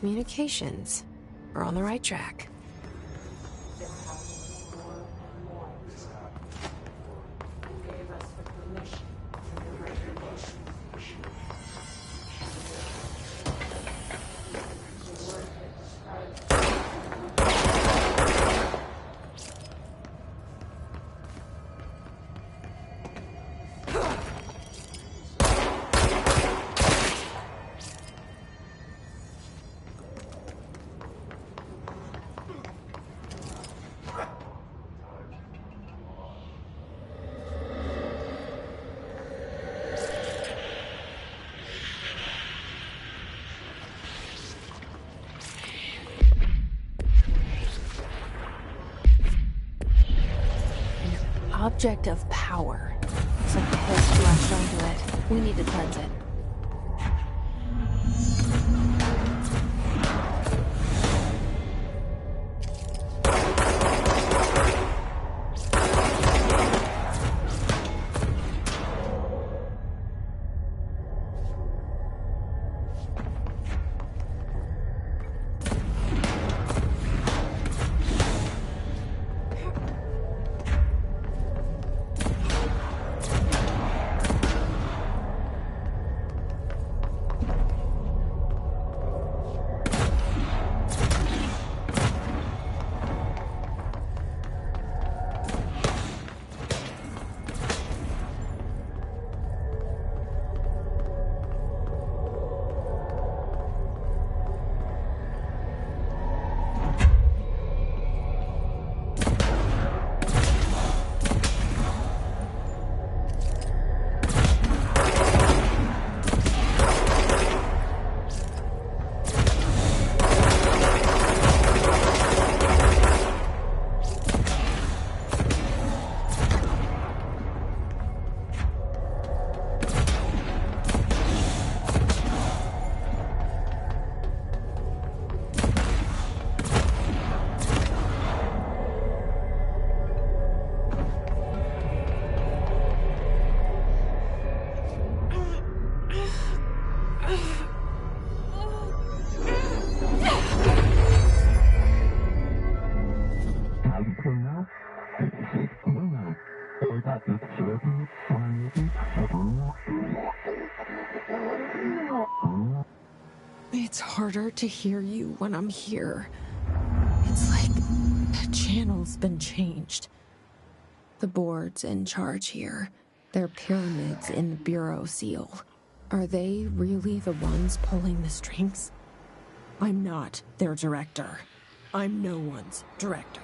communications. We're on the right track. Object of power. Looks like the haze latched onto it. We need to cleanse it. It's harder to hear you when I'm here. It's like the channel's been changed. The board's in charge here. They're pyramids in the Bureau seal. Are they really the ones pulling the strings? I'm not their director. I'm no one's director.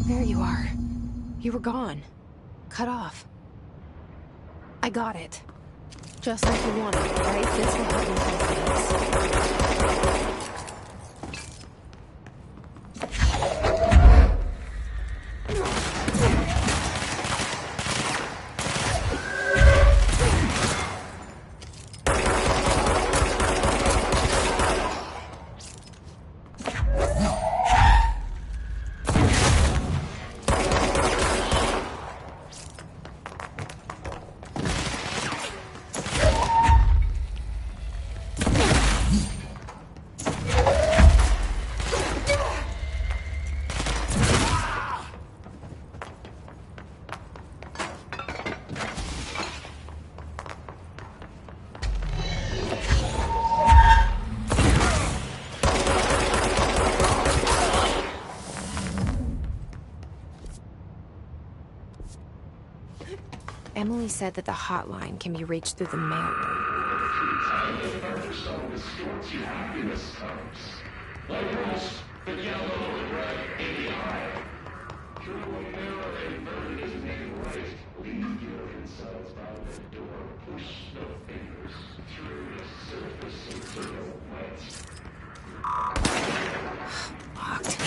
There you are. You were gone. Cut off. I got it. Just like you wanted, right? This will help me confidence. Emily said that the hotline can be reached through the mailroom. Locked.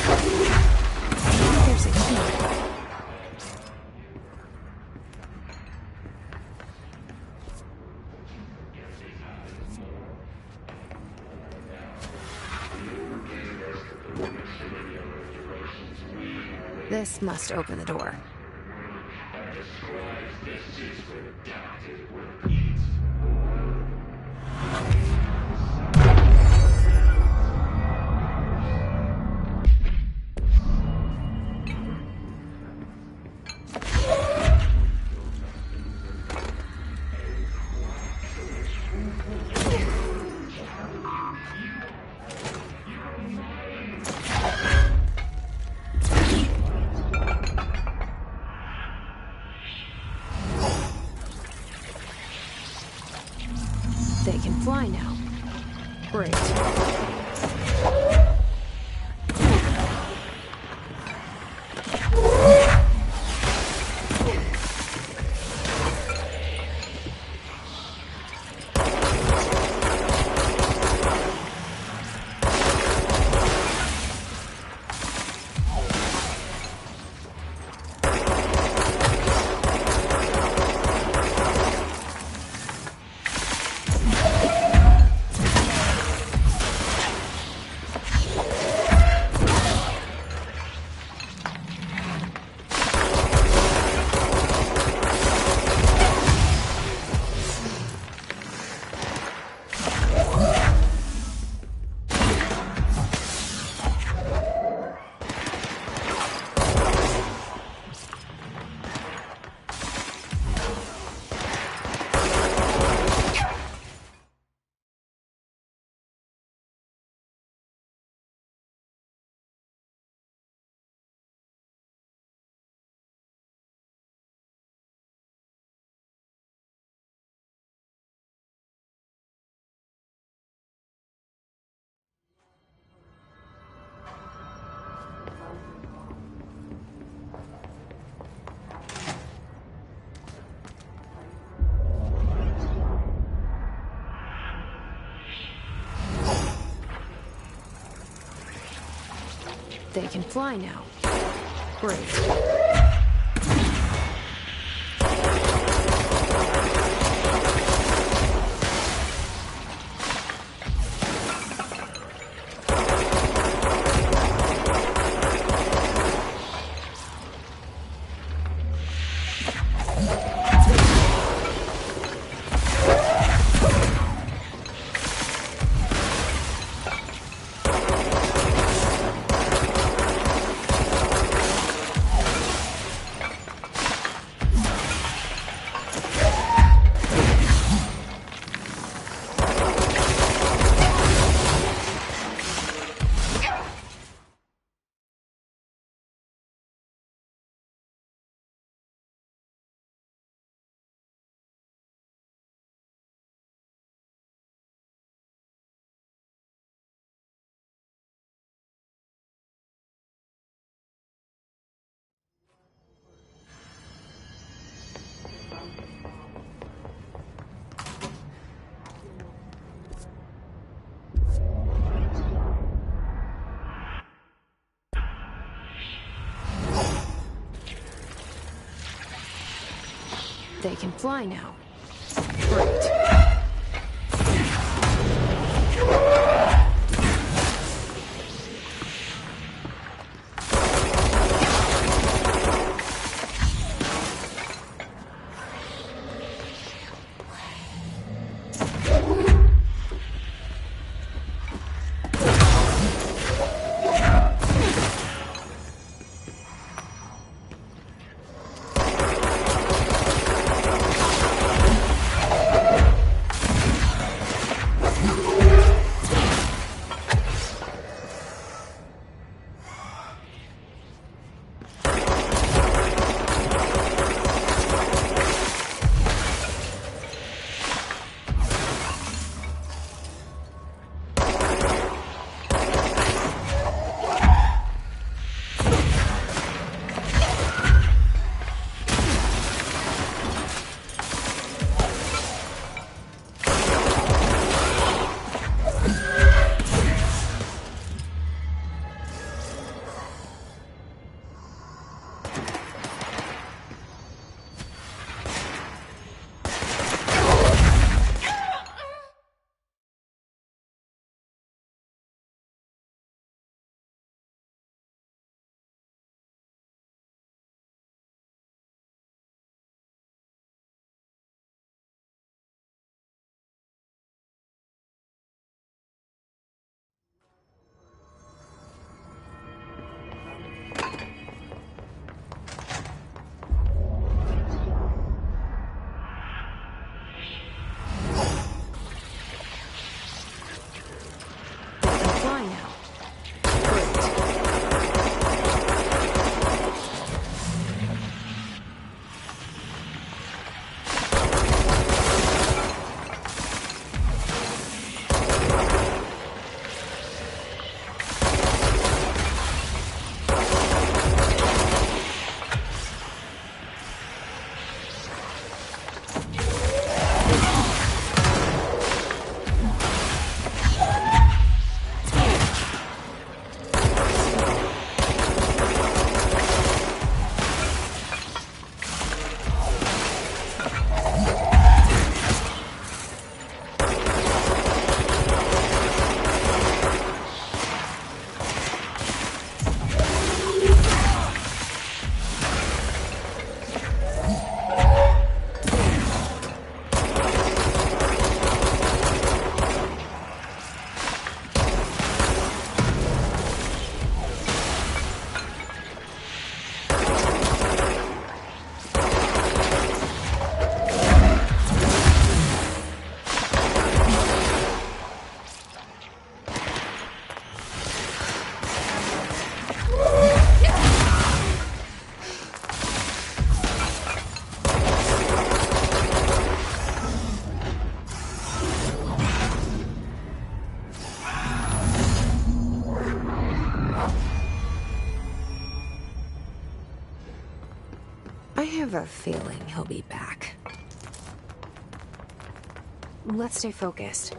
There's a key. This must open the door. They can fly now. Great. They can fly now. Great. They can fly now. Great. I have a feeling he'll be back. Let's stay focused.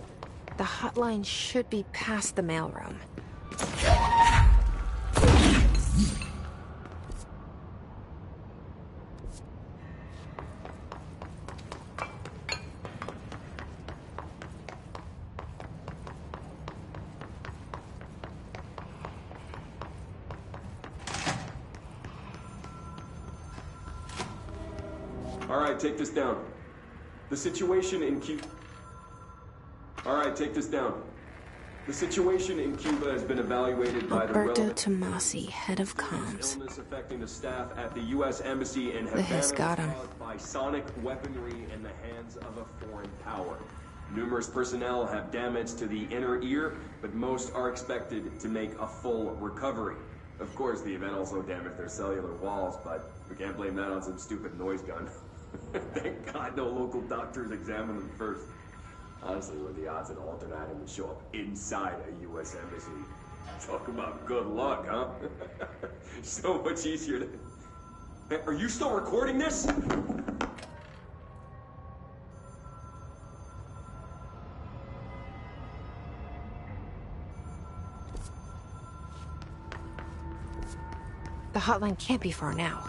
The hotline should be past the mailroom. All right, take this down. The situation in Cuba... All right, take this down. The situation in Cuba has been evaluated by the Alberto Tomasi, head of comms. Illness affecting the staff at the U.S. Embassy in The Hiss got him. caused by sonic weaponry in the hands of a foreign power. Numerous personnel have damage to the inner ear, but most are expected to make a full recovery. Of course, the event also damaged their cellular walls, but we can't blame that on some stupid noise gun. Thank God no local doctors examined them first. Honestly, what are the odds that alternate item would show up inside a U.S. embassy? Talk about good luck, huh? So much easier to... Hey, are you still recording this? The hotline can't be far now.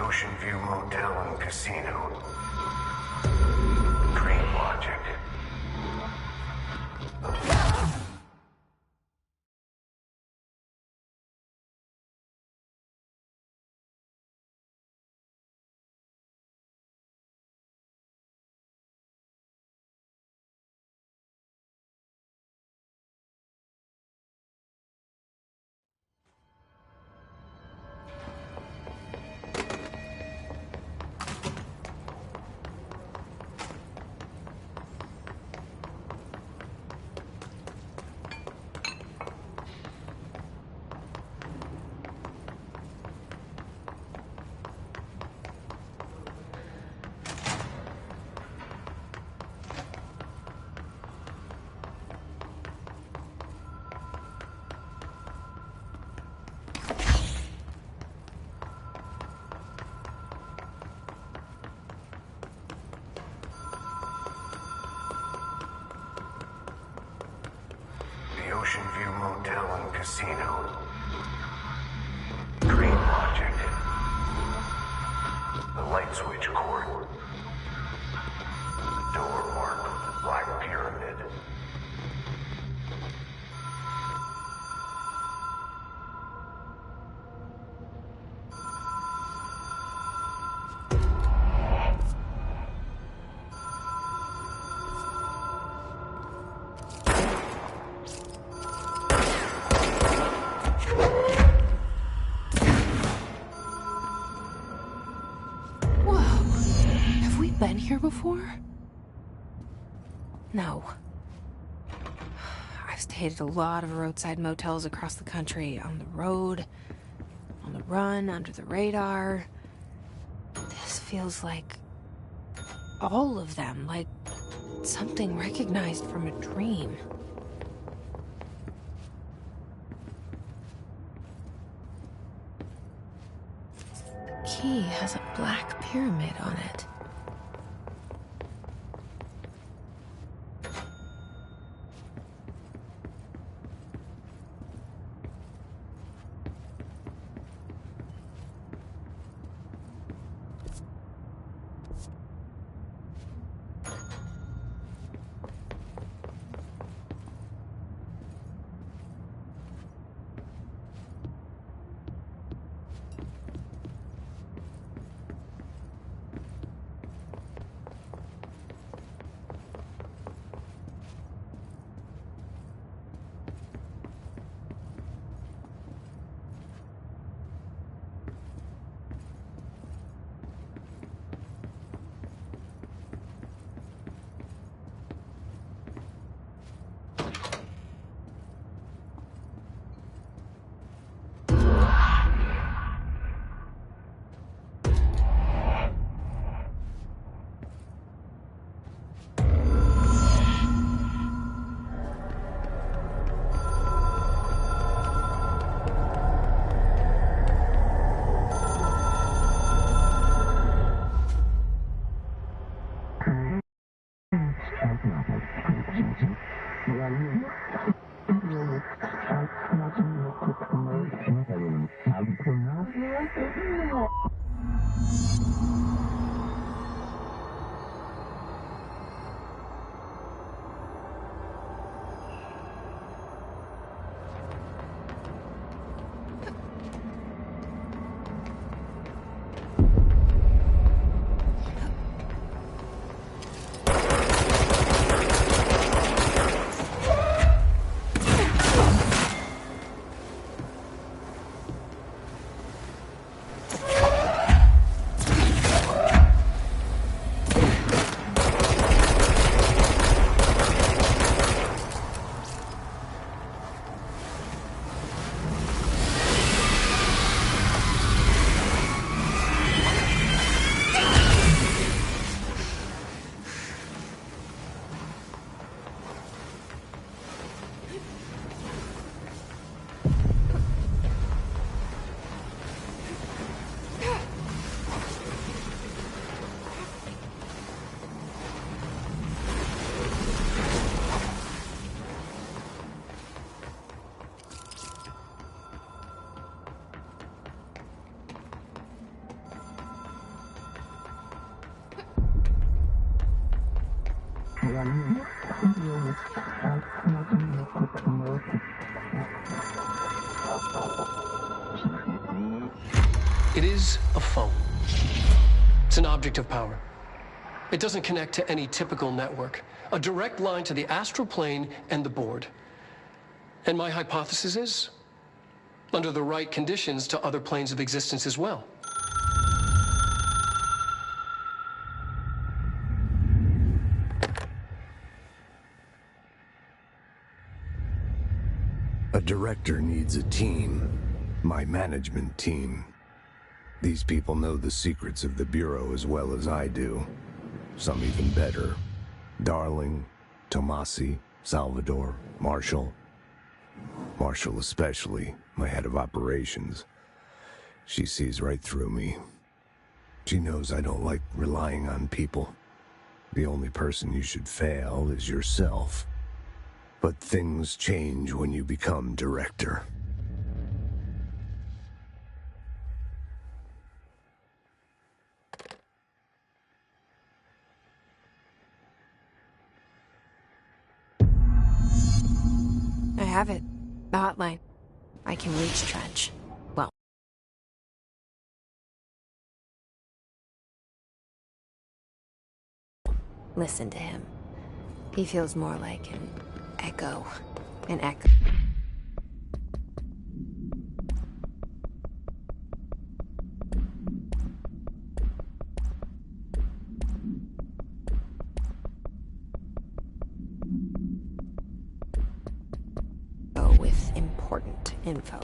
Ocean View Motel and Casino. Dream Logic. Ocean View Motel and Casino. Dream Logic. The light switch cord. The door marked with the Black Pyramid. Been here before? No. I've stayed at a lot of roadside motels across the country, on the road, on the run, under the radar. This feels like all of them, like something recognized from a dream. The key has a black pyramid on it. It is a phone. It's an object of power. It doesn't connect to any typical network. A direct line to the astral plane and the board. And my hypothesis is, under the right conditions, to other planes of existence as well. A director needs a team. My management team. These people know the secrets of the Bureau as well as I do. Some even better. Darling, Tomasi, Salvador, Marshall. Marshall especially, my head of operations. She sees right through me. She knows I don't like relying on people. The only person you should fail is yourself. But things change when you become director. I have it. The hotline. I can reach Trench. Well. Listen to him. He feels more like an echo. An echo. With important info.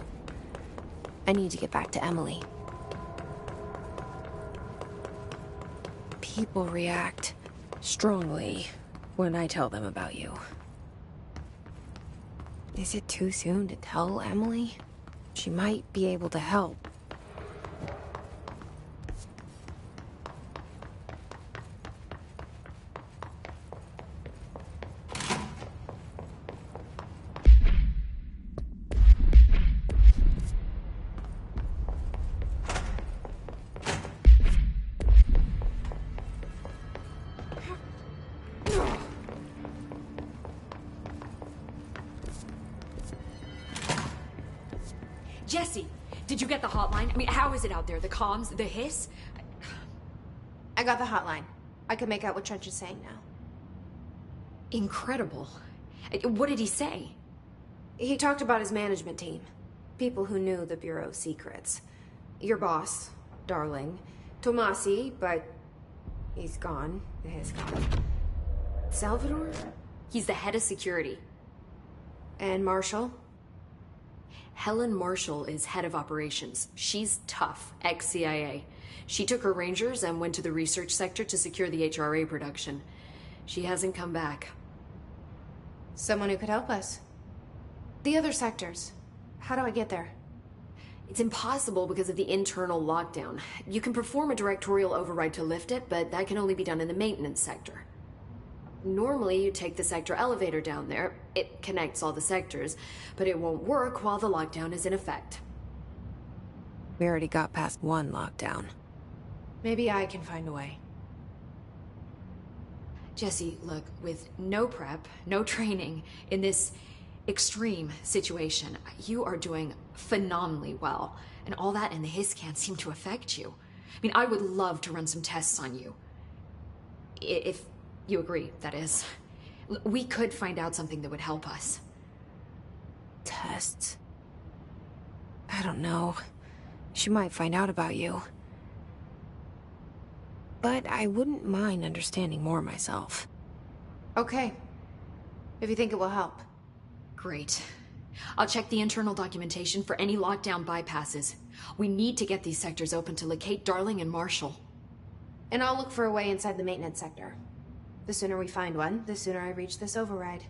I need to get back to Emily. People react strongly when I tell them about you. Is it too soon to tell Emily? She might be able to help. Jesse, did you get the hotline? I mean, how is it out there? The comms, the hiss? I got the hotline. I can make out what Trench is saying now. Incredible. What did he say? He talked about his management team. People who knew the Bureau's secrets. Your boss, Darling. Tomasi, but he's gone. He's gone. Salvador? He's the head of security. And Marshall? Helen Marshall is head of operations. She's tough, ex-CIA. She took her Rangers and went to the research sector to secure the HRA production. She hasn't come back. Someone who could help us. The other sectors. How do I get there? It's impossible because of the internal lockdown. You can perform a directorial override to lift it, but that can only be done in the maintenance sector. Normally, you take the sector elevator down there. It connects all the sectors, but it won't work while the lockdown is in effect. We already got past one lockdown. Maybe I can find a way. Jesse, look, with no prep, no training, in this extreme situation, you are doing phenomenally well. And all that and the hiss can't seem to affect you. I mean, I would love to run some tests on you. If you agree, that is. We could find out something that would help us. Tests? I don't know. She might find out about you. But I wouldn't mind understanding more myself. Okay. If you think it will help. Great. I'll check the internal documentation for any lockdown bypasses. We need to get these sectors open to locate Darling and Marshall. And I'll look for a way inside the maintenance sector. The sooner we find one, the sooner I reach this override.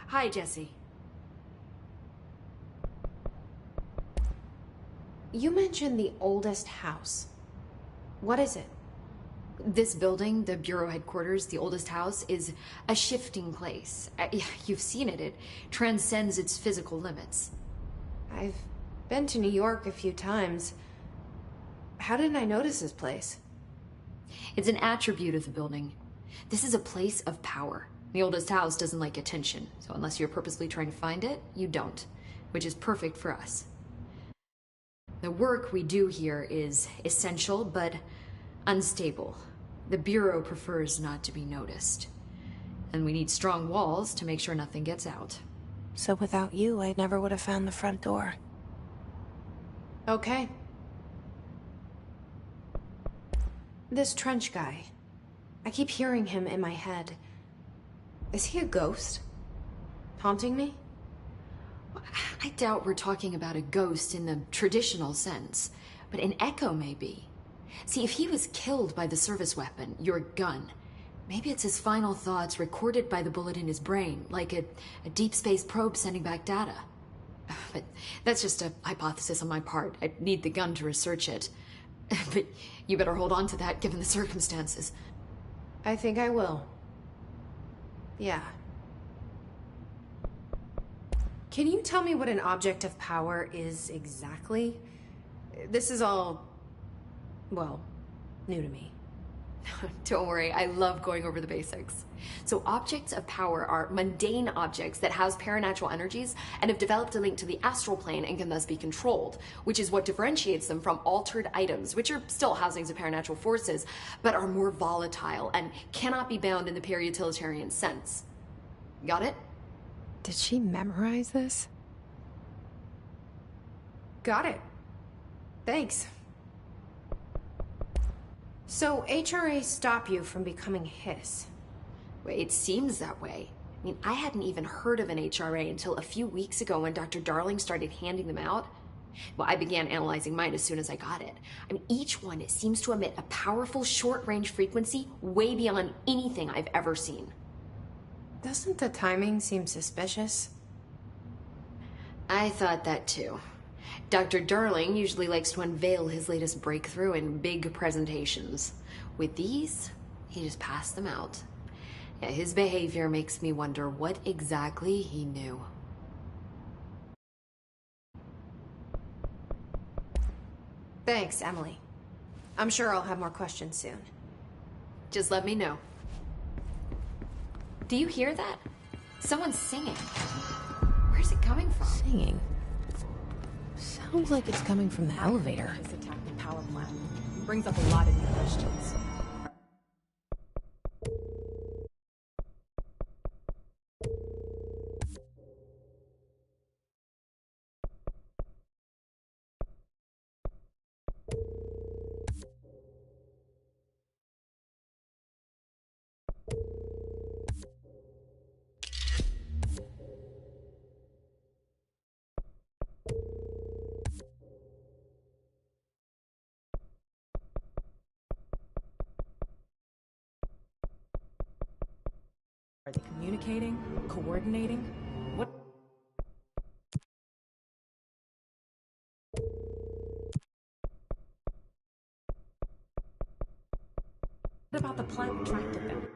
Hi, Jesse. You mentioned the oldest house. What is it? This building, the Bureau headquarters, the oldest house, is a shifting place. You've seen it. It transcends its physical limits. I've been to New York a few times. How didn't I notice this place? It's an attribute of the building. This is a place of power. The oldest house doesn't like attention, so unless you're purposely trying to find it, you don't, which is perfect for us. The work we do here is essential, but unstable. The Bureau prefers not to be noticed. And we need strong walls to make sure nothing gets out. So without you, I never would have found the front door. Okay. This Trench guy. I keep hearing him in my head. Is he a ghost? Haunting me? I doubt we're talking about a ghost in the traditional sense, but an echo maybe. See, if he was killed by the service weapon, your gun, maybe it's his final thoughts recorded by the bullet in his brain, like a deep space probe sending back data. But that's just a hypothesis on my part. I need the gun to research it. But you better hold on to that given the circumstances. I think I will. Yeah. Can you tell me what an object of power is exactly? This is all, well, new to me. Don't worry, I love going over the basics. So objects of power are mundane objects that house paranatural energies and have developed a link to the astral plane and can thus be controlled, which is what differentiates them from altered items, which are still housings of paranatural forces, but are more volatile and cannot be bound in the peri-utilitarian sense. Got it? Did she memorize this? Got it. Thanks. So HRA stop you from becoming Hiss? Well, it seems that way. I mean, I hadn't even heard of an HRA until a few weeks ago when Dr. Darling started handing them out. Well, I began analyzing mine as soon as I got it. I mean, each one seems to emit a powerful short-range frequency way beyond anything I've ever seen. Doesn't the timing seem suspicious? I thought that too. Dr. Darling usually likes to unveil his latest breakthrough in big presentations. With these, he just passed them out. Yeah, his behavior makes me wonder what exactly he knew. Thanks, Emily. I'm sure I'll have more questions soon. Just let me know. Do you hear that? Someone's singing. Where's it coming from? Singing. Sounds like it's coming from the elevator. This attack the power plant brings up a lot of new questions. Are they communicating? Coordinating? What about the plant attracted them?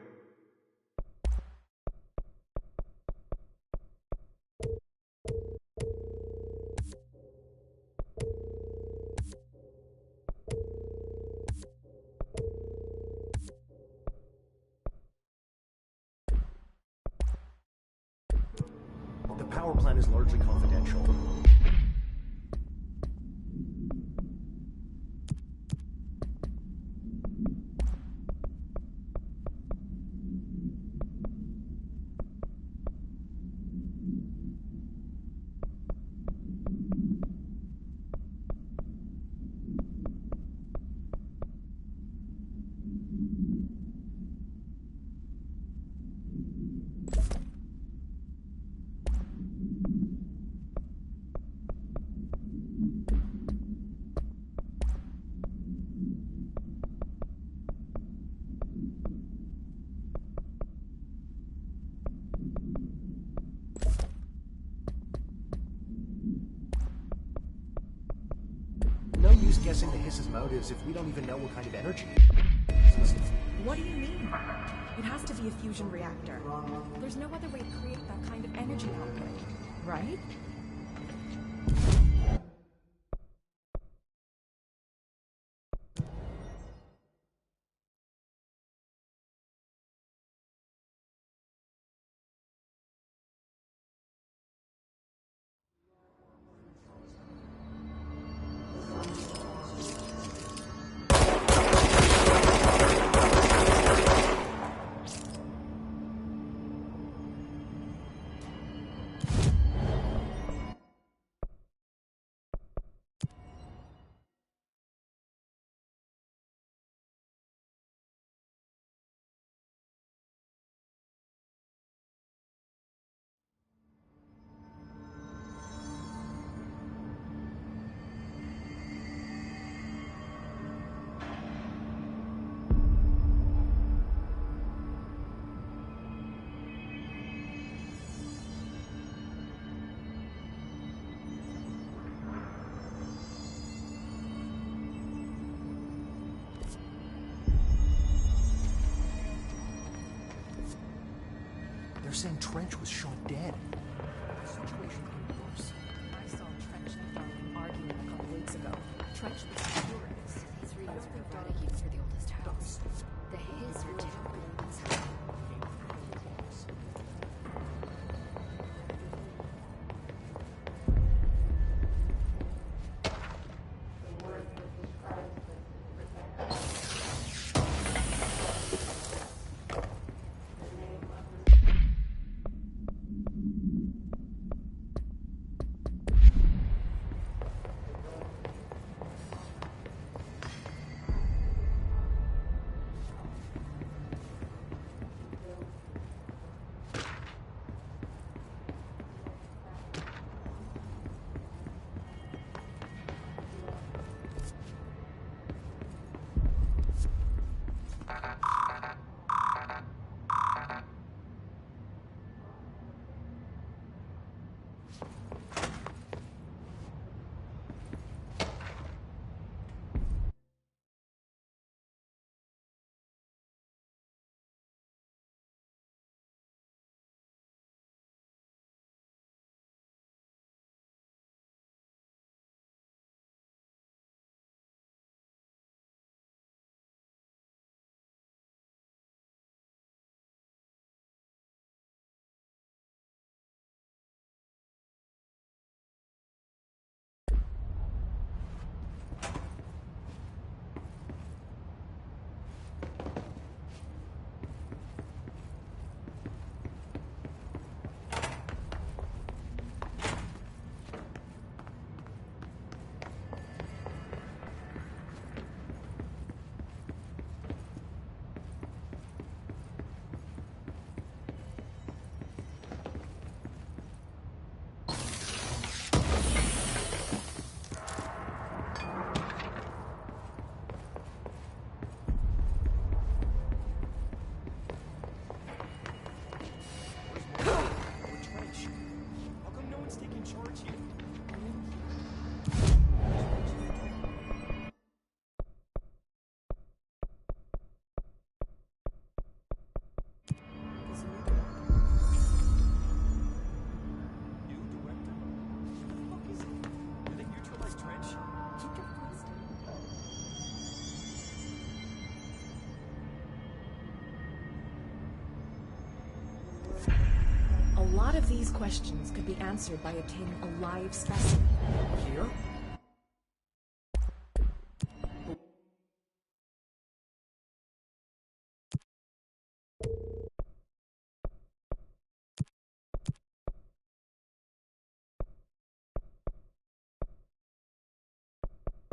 The power plant is largely confidential. No use guessing the hiss's motives if we don't even know what kind of energy. What do you mean? It has to be a fusion reactor. There's no other way to create that kind of energy output, right? They're saying Trench was shot dead. The situation could be worse. I saw Trench and Darling arguing a couple weeks ago. Trench was furious. These readings are pathetic even for the oldest house. The hiss are terrible. lot of these questions could be answered by obtaining a live specimen. Here?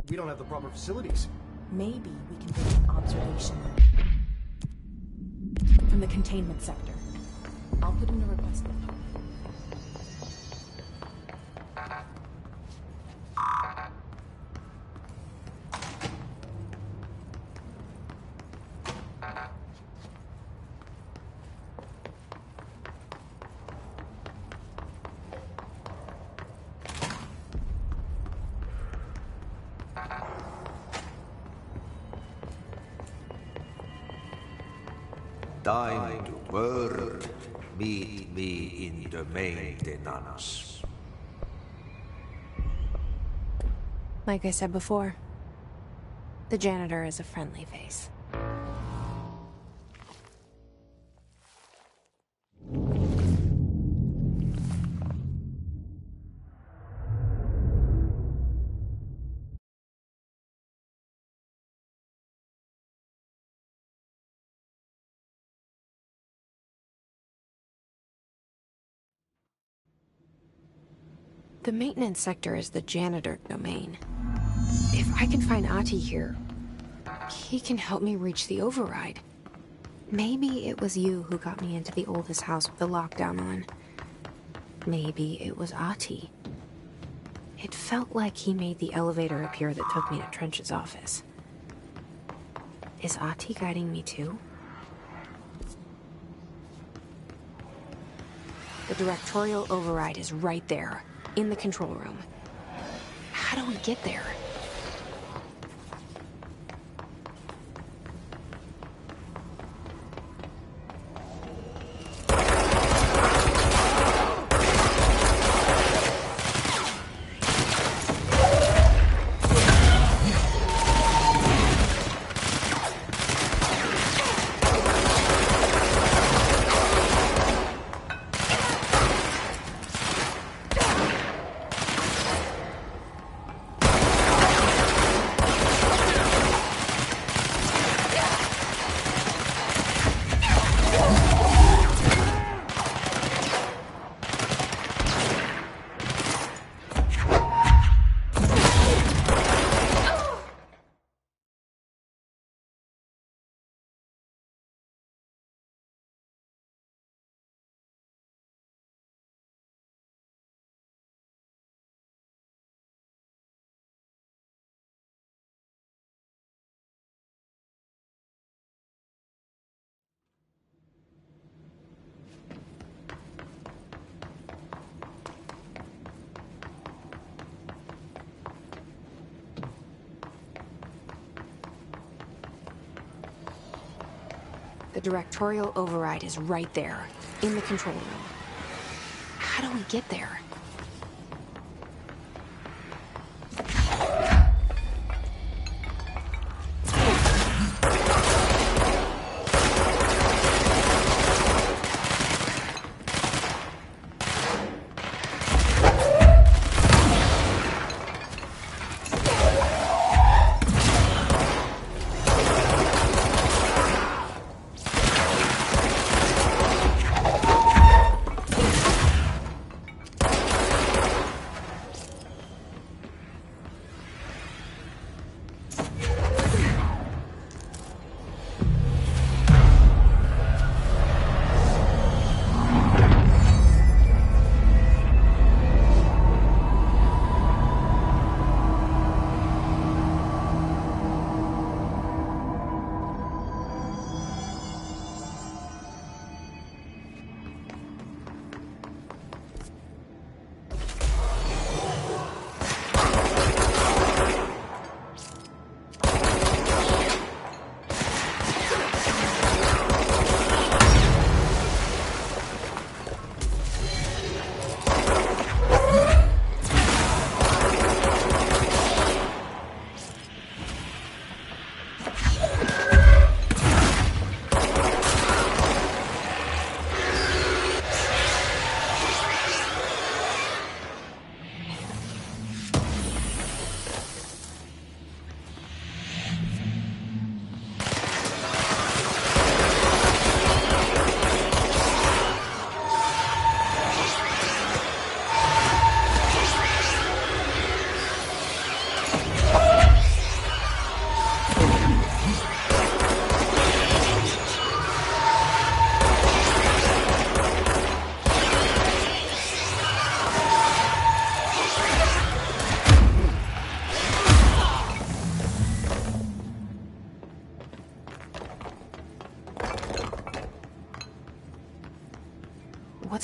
We don't have the proper facilities. Maybe we can build an observation from the containment sector. I'll put in a request with Holly. Time to work. Meet me in the maintenance. Like I said before, the janitor is a friendly face. The maintenance sector is the janitor domain. If I can find Ahti here, he can help me reach the override. Maybe it was you who got me into the oldest house with the lockdown on. Maybe it was Ahti. It felt like he made the elevator appear that took me to Trench's office. Is Ahti guiding me too? The directorial override is right there, in the control room. How do we get there? The directorial override is right there, in the control room. How do we get there?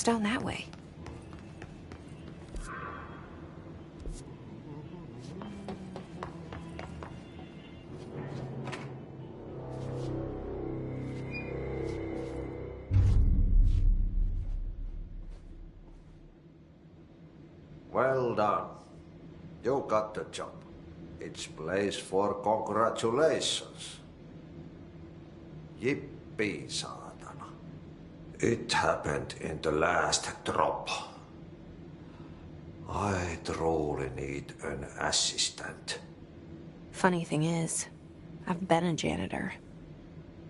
down that way? Well done. You got the job. It's place for congratulations. Yippee, saatana. It happened in the last drop. I truly need an assistant. Funny thing is, I've been a janitor.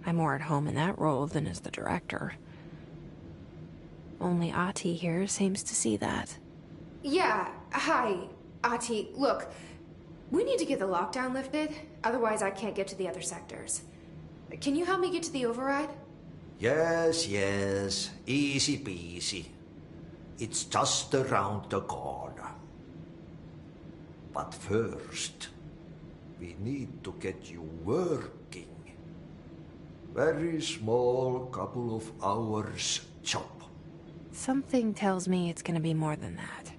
I'm more at home in that role than as the director. Only Ahti here seems to see that. Yeah, hi, Ahti. Look, we need to get the lockdown lifted, otherwise I can't get to the other sectors. Can you help me get to the override? Yes, easy peasy. It's just around the corner. But first, we need to get you working. Very small, couple of hours job. Something tells me it's gonna be more than that.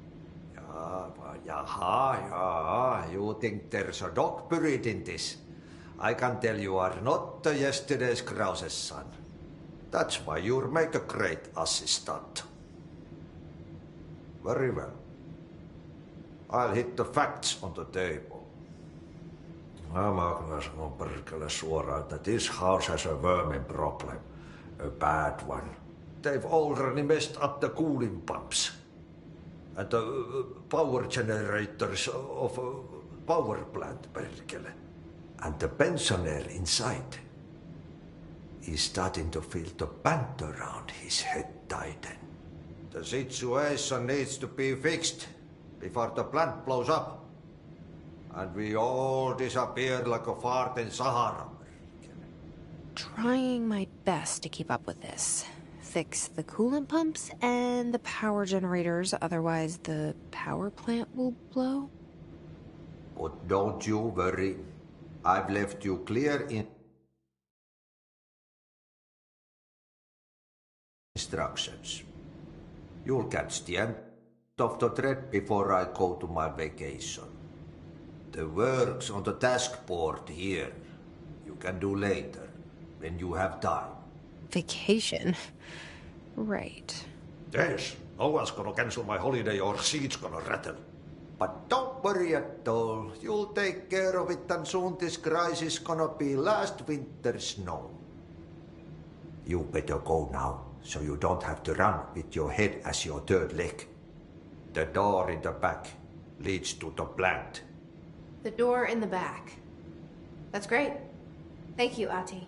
You think there's a dog buried in this? I can tell you are not yesterday's Krause's son. That's why you'll make a great assistant. Very well. I'll hit the facts on the table. Mä kyllä sanon perkele suoraan, että this house has a vermin problem. A bad one. They've already messed up the cooling pumps. And the power generators of a power plant, perkele. And the pensioner inside is starting to feel the band around his head tighten. The situation needs to be fixed before the plant blows up. And we all disappear like a fart in Sahara. Trying my best to keep up with this. Fix the coolant pumps and the power generators, otherwise the power plant will blow. But don't you worry. I've left you clear instructions. You'll catch the end of the thread before I go to my vacation. The work's on the task board here. You can do later, when you have time. Vacation? Right. Yes, no one's gonna cancel my holiday or seat's gonna rattle. But don't worry at all. You'll take care of it and soon this crisis gonna be last winter's snow. You better go now, so you don't have to run with your head as your third leg. The door in the back leads to the plant. The door in the back. That's great. Thank you, Ahti.